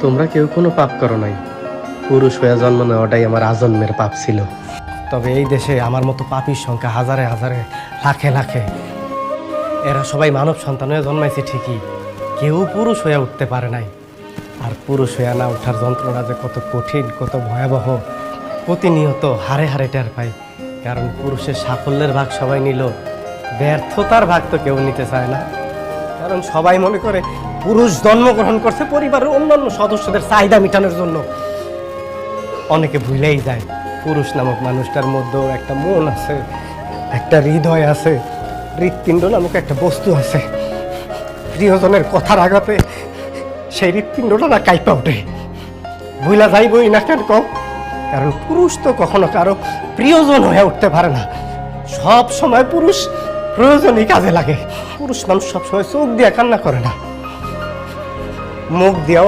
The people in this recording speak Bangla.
তোমরা কেউ কোনো পাপ করো নাই। পুরুষ হয়ে জন্ম নেওয়াটাই আমার আজন্মের পাপ ছিল। তবে এই দেশে আমার মতো পাপীর সংখ্যা হাজারে হাজারে, লাখে লাখে। এরা সবাই মানব সন্তান হয়ে জন্মাইছে ঠিকই, কেউ পুরুষ হয়ে উঠতে পারে নাই। আর পুরুষ হয়ে না ওঠার যন্ত্রণা যে কত কঠিন, কত ভয়াবহ, প্রতিনিয়ত হারে হারে টের পাই। কারণ পুরুষের সাফল্যের ভাগ সবাই নিল, ব্যর্থতার ভাগ তো কেউ নিতে চায় না। কারণ সবাই মনে করে পুরুষ জন্মগ্রহণ করছে পরিবারের অন্যান্য সদস্যদের চাহিদা মেটানোর জন্য। অনেকে ভুলেই যায় পুরুষ নামক মানুষটার মধ্যেও একটা মন আছে, একটা হৃদয় আছে, হৃৎপিণ্ড নামক একটা বস্তু আছে। প্রিয়জনের কথার আঘাতে সেই হৃৎপিণ্ডটা না কাইপা ওঠে। ভুলা যাইবই না কেন কম? কারণ পুরুষ তো কখনো কারো প্রিয়জন হয়ে উঠতে পারে না। সব সময় পুরুষ প্রয়োজনই কাজে লাগে। পুরুষ মানুষ সবসময় চোখ দিয়ে কান্না করে না, মুখ দিয়েও